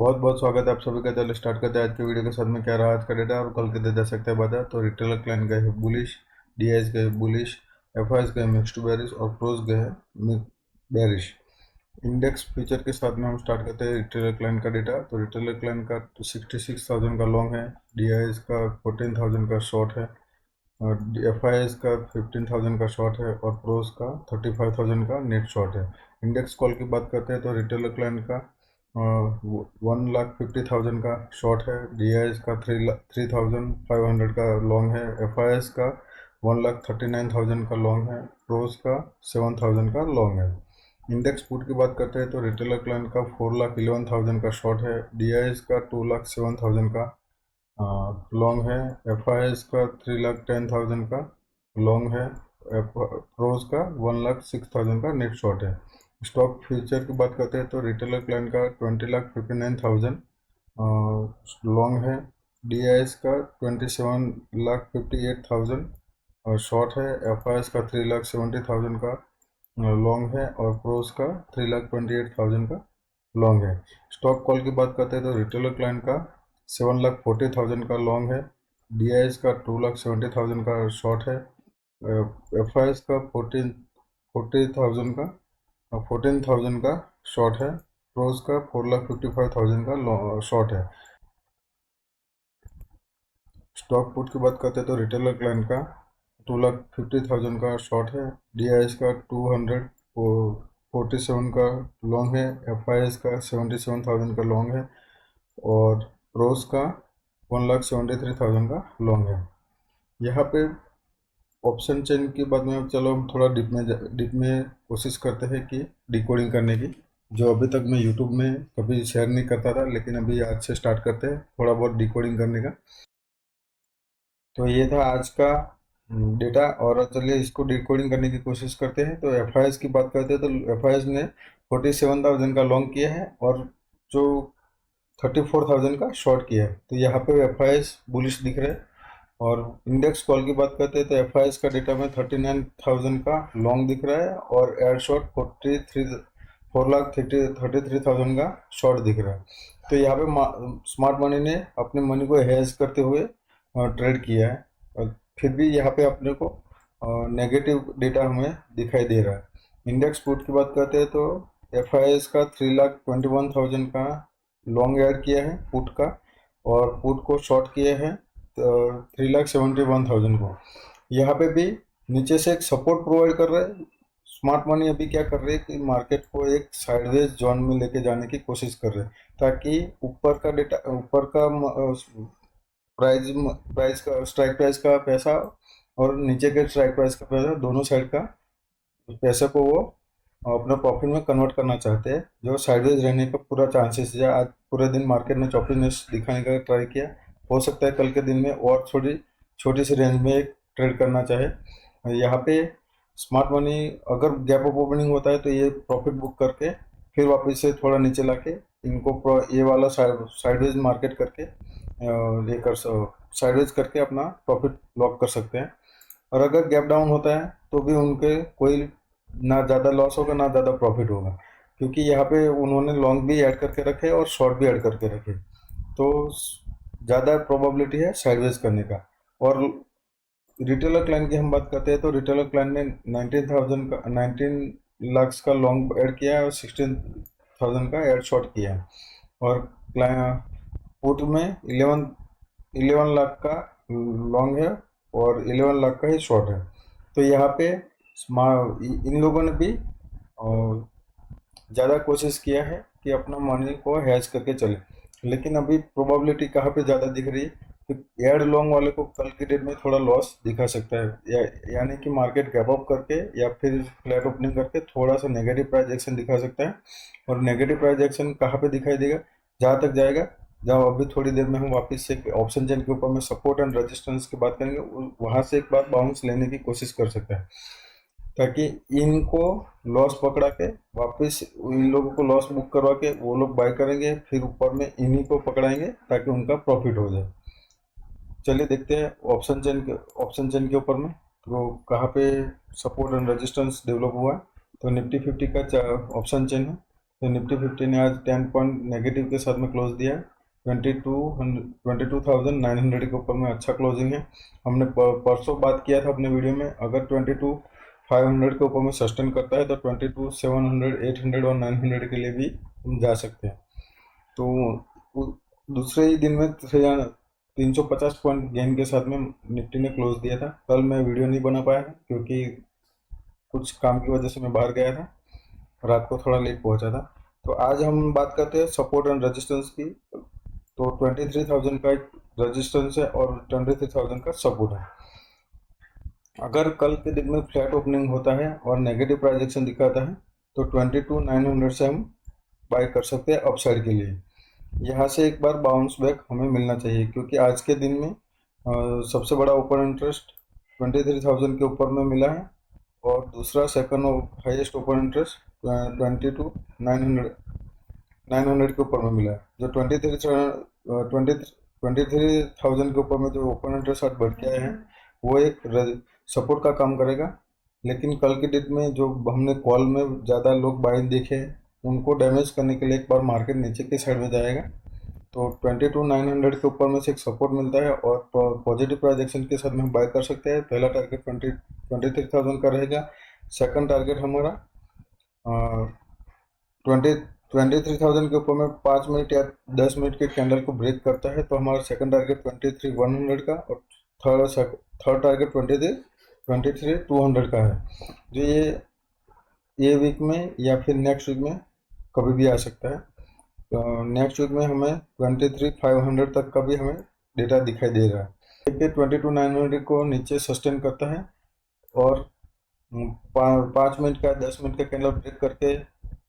बहुत बहुत स्वागत है आप सभी का। चलो स्टार्ट करते हैं आज के वीडियो के साथ में। क्या रहा आज का डेटा और कल के दे सकते हैं बाजार। तो रिटेलर क्लाइंट गए हैं बुलिश, डीआईएस गए बुलिश, एफआईएस गए मिक्स टू बेरिश और प्रोस गए हैं बेरिश। इंडेक्स फ्यूचर के साथ में हम स्टार्ट करते हैं रिटेलर क्लाइंट का डेटा। तो रिटेलर क्लाइंट का 66,000 का लॉन्ग है, डीआईएस का 14,000 का शॉर्ट है, और एफआईएस का 15,000 का शॉर्ट है और प्रोस का 35,000 का नेट शॉर्ट है। इंडेक्स कॉल की बात करते हैं तो रिटेलर क्लाइंट का 1,50,000 का शॉर्ट है, डीआईएस का 3,500 का लॉन्ग है, एफआईएस का 1,39,000 का लॉन्ग है, प्रोस का 7,000 का लॉन्ग है। इंडेक्स पुट की बात करते हैं तो रिटेलर क्लाइंट का 4,11,000 का शॉर्ट है, डीआईएस का 2,07,000 का लॉन्ग है, एफआईएस का 3,10,000 का लॉन्ग है, प्रोस का 1,06,000 का नेट शॉर्ट है। स्टॉक फ्यूचर की बात करते हैं तो रिटेलर क्लाइंट का 20,59,000 लॉन्ग है, डीआईएस का 27,58,000 और शॉर्ट है, एफआईएस का 3,70,000 का लॉन्ग है और प्रोस का 3,28,000 का लॉन्ग है। स्टॉक कॉल की बात करते हैं तो रिटेलर क्लाइंट का 7,40,000 का लॉन्ग है, डीआईएस का 2,70,000 का शॉर्ट है, एफआईएस का 14,000 का शॉर्ट है, प्रोस का 4,55,000 का शॉर्ट है। स्टॉक पुट की बात करते हैं तो रिटेलर क्लाइंट का 2,50,000 का शॉर्ट है, डीआईएस का 247 का लॉन्ग है, एफआईएस का 77,000 का लॉन्ग है और प्रोस का 1,73,000 का लॉन्ग है। यहाँ पे ऑप्शन चेन की बात में चलो हम थोड़ा डीप में कोशिश करते हैं कि डिकोडिंग करने की, जो अभी तक मैं यूट्यूब में कभी शेयर नहीं करता था, लेकिन अभी आज से स्टार्ट करते हैं थोड़ा बहुत डिकोडिंग करने का। तो ये था आज का डेटा और चलिए इसको डिकोडिंग करने की कोशिश करते हैं। तो एफआईएस की बात करते हैं तो एफआईएस ने 47,000 का लॉन्ग किया है और जो 34,000 का शॉर्ट किया है। तो यहाँ पे एफआईएस बुलिश दिख रहे हैं। और इंडेक्स कॉल की बात करते हैं तो एफआईएस का डेटा में 39,000 का लॉन्ग दिख रहा है और एयर शॉर्ट 4,33,000 का शॉर्ट दिख रहा है। तो यहाँ पे स्मार्ट मनी ने अपने मनी को हेज करते हुए ट्रेड किया है और फिर भी यहाँ पे अपने को नेगेटिव डेटा हमें दिखाई दे रहा है। इंडेक्स पुट की बात करते हैं तो एफआईएस का 3,21,000 का लॉन्ग ऐड किया है पुट का और पुट को शॉर्ट किया है 3,71,000 को। यहाँ पे भी नीचे से एक सपोर्ट प्रोवाइड कर रहा है। स्मार्ट मनी अभी क्या कर रहे हैं कि मार्केट को एक साइडवेज जोन में लेके जाने की कोशिश कर रहे हैं ताकि ऊपर का डेटा ऊपर का प्राइस प्राइस का स्ट्राइक प्राइस का पैसा और नीचे के स्ट्राइक प्राइस का पैसा दोनों साइड का पैसे को वो अपने प्रॉफिट में कन्वर्ट करना चाहते हैं, जो साइडवेज रहने का पूरा चांसेस है। आज पूरे दिन मार्केट ने चॉपीनेस दिखाने का ट्राई किया, हो सकता है कल के दिन में और थोड़ी छोटी सी रेंज में एक ट्रेड करना चाहे। यहाँ पे स्मार्ट मनी अगर गैप अप ओपनिंग होता है तो ये प्रॉफिट बुक करके फिर वापस से थोड़ा नीचे लाके इनको ये वाला साइडवेज मार्केट करके ये कर साइडवेज करके अपना प्रॉफिट लॉक कर सकते हैं। और अगर गैप डाउन होता है तो भी उनके कोई ना ज़्यादा लॉस होगा ना ज़्यादा प्रॉफिट होगा, क्योंकि यहाँ पे उन्होंने लॉन्ग भी ऐड करके रखे और शॉर्ट भी ऐड करके रखे। तो ज़्यादा प्रोबेबिलिटी है साइडवेज करने का। और रिटेलर क्लाइंट की हम बात करते हैं तो रिटेलर क्लाइंट ने 19 लाख का लॉन्ग ऐड किया है और 16,000 का ऐड शॉर्ट किया है और पुट में 11 लाख का लॉन्ग है और 11 लाख का ही शॉर्ट है। तो यहाँ पे इन लोगों ने भी ज़्यादा कोशिश किया है कि अपना मनी को हैज करके चले, लेकिन अभी प्रोबेबिलिटी कहाँ पे ज़्यादा दिख रही है कि एड लॉन्ग वाले को कल की डेट में थोड़ा लॉस दिखा सकता है, यानी कि मार्केट गैप अप करके या फिर फ्लैट ओपनिंग करके थोड़ा सा नेगेटिव प्राइस एक्शन दिखा सकता है। और नेगेटिव प्राइस एक्शन कहाँ पे दिखाई देगा, जहाँ तक जाएगा जब अभी थोड़ी देर में हम वापस से ऑप्शन चेन के ऊपर में सपोर्ट एंड रेजिस्टेंस की बात करेंगे, वहाँ से एक बार बाउंस लेने की कोशिश कर सकता है ताकि इनको लॉस पकड़ा के वापस इन लोगों को लॉस बुक करवा के वो लोग बाय करेंगे, फिर ऊपर में इन्हीं को पकड़ाएंगे ताकि उनका प्रॉफिट हो जाए। चलिए देखते हैं ऑप्शन चेन के ऊपर में तो कहाँ पे सपोर्ट एंड रेजिस्टेंस डेवलप हुआ है। तो निफ्टी 50 का ऑप्शन चेन है तो निफ्टी 50 ने आज 10 पॉइंट नेगेटिव के साथ में क्लोज दिया। 22,900 के ऊपर में अच्छा क्लोजिंग है। हमने परसों बात किया था अपने वीडियो में, अगर 22,500 के ऊपर में सस्टेन करता है तो 22,700, 800 और 900 के लिए भी हम जा सकते हैं। तो दूसरे ही दिन में 350 पॉइंट गेन के साथ में निफ्टी ने क्लोज दिया था। कल मैं वीडियो नहीं बना पाया क्योंकि कुछ काम की वजह से मैं बाहर गया था, रात को थोड़ा लेट पहुंचा था। तो आज हम बात करते हैं सपोर्ट एंड रेजिस्टेंस की। तो 23,000 का एक रेजिस्टेंस है और 23,000 का सपोर्ट है। अगर कल के दिन में फ्लैट ओपनिंग होता है और नेगेटिव प्राइजेक्शन दिखाता है तो 22,900 से हम बाय कर सकते हैं अपसाइड के लिए। यहाँ से एक बार बाउंस बैक हमें मिलना चाहिए क्योंकि आज के दिन में सबसे बड़ा ओपन इंटरेस्ट 23,000 के ऊपर में मिला है और दूसरा सेकंड हाईएस्ट ओपन इंटरेस्ट 22,900 के ऊपर में मिला है। जो 23,000 के ऊपर में जो ओपन इंटरेस्ट आज बढ़ के आए हैं वो एक सपोर्ट का काम करेगा। लेकिन कल के डेट में जो हमने कॉल में ज़्यादा लोग बाइंग देखे उनको डैमेज करने के लिए एक बार मार्केट नीचे की साइड में जाएगा। तो 22,900 के ऊपर में से एक सपोर्ट मिलता है और पॉजिटिव प्राइजेक्शन के साथ में हम बाय कर सकते हैं। पहला टारगेट 23,000 का रहेगा। सेकंड टारगेट हमारा 23,000 के ऊपर में 5 मिनट या 10 मिनट के कैंडल को ब्रेक करता है तो हमारा सेकंड टारगेट 23,100 का और थर्ड टारगेट 23,200 का है, जो ये वीक में या फिर नेक्स्ट वीक में कभी भी आ सकता है। तो नेक्स्ट वीक में हमें 23,500 तक का भी हमें डेटा दिखाई दे रहा है। फिर 22,900 को नीचे सस्टेन करता है और 5 मिनट का 10 मिनट का कैंडल ब्रेक करके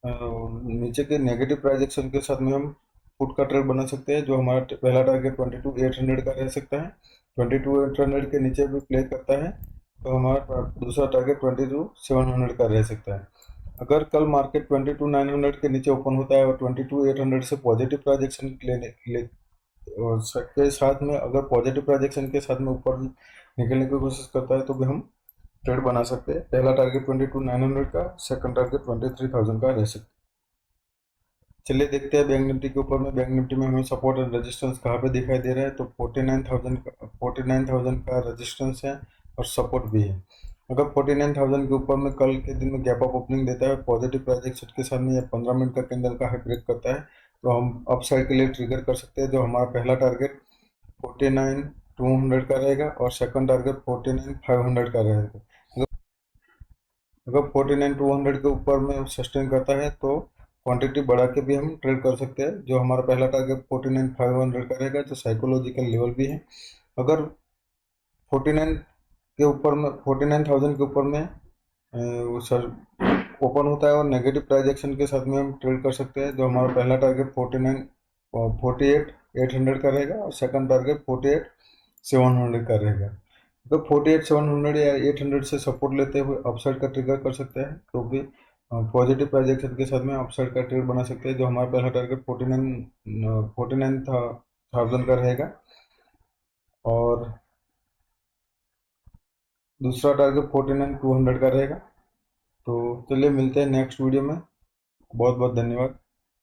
नीचे के नेगेटिव प्राइजेक्शन के साथ में हम पुट का ट्रेड बना सकते हैं। जो हमारा पहला टारगेट 22,800 का रह सकता है। 22,800 के नीचे भी प्ले करता है तो हमारा दूसरा टारगेट 22,700 का रह सकता है। अगर कल मार्केट 22,900 के नीचे ओपन होता है और 22,800 से पॉजिटिव प्राइजेक्शन और के साथ में अगर पॉजिटिव प्राइजेक्शन के साथ में ऊपर निकलने की कोशिश करता है तो भी हम ट्रेड बना सकते हैं। पहला टारगेट 22,900 का, सेकंड टारगेट 23,000 का रह सकता है। चलिए देखते हैं बैंक निफ्टी के ऊपर में। बैंक निफ्टी में हमें सपोर्ट और रेजिस्टेंस कहाँ पे दिखाई दे रहा है तो 49,000 का रेजिस्टेंस है और सपोर्ट भी है। अगर 49,000 के ऊपर में कल के दिन में गैप अप ओपनिंग देता है पॉजिटिव प्राइजेक्शन के साथ में या 15 मिनट का कैंडल का हाई ब्रेक करता है तो हम अप साइड के लिए ट्रिगर कर सकते हैं। जो हमारा पहला टारगेट 49,200 का रहेगा और सेकंड टारगेट 49,500 का रहेगा। अगर 49,200 के ऊपर में सस्टेन करता है तो क्वांटिटी बढ़ा के भी हम ट्रेड कर सकते हैं। जो हमारा पहला टारगेट 49,500 का रहेगा जो साइकोलॉजिकल लेवल भी है। अगर 49 के ऊपर में 49,000 के ऊपर में वो सर ओपन होता है और नेगेटिव प्राइजेक्शन के साथ में हम ट्रेड कर सकते हैं। जो हमारा पहला टारगेट 48,800 का रहेगा और सेकंड टारगेट 48,700 का रहेगा। तो 48,700 या 800 से सपोर्ट लेते हुए अपसाइड का ट्रिगर कर सकते हैं तो भी पॉजिटिव प्राइजेक्शन के साथ में अपसाइड का ट्रेड बना सकते हैं। जो हमारा पहला टारगेट 49,000 का रहेगा और दूसरा टारगेट 49,200 का रहेगा। तो चलिए मिलते हैं नेक्स्ट वीडियो में। बहुत बहुत धन्यवाद।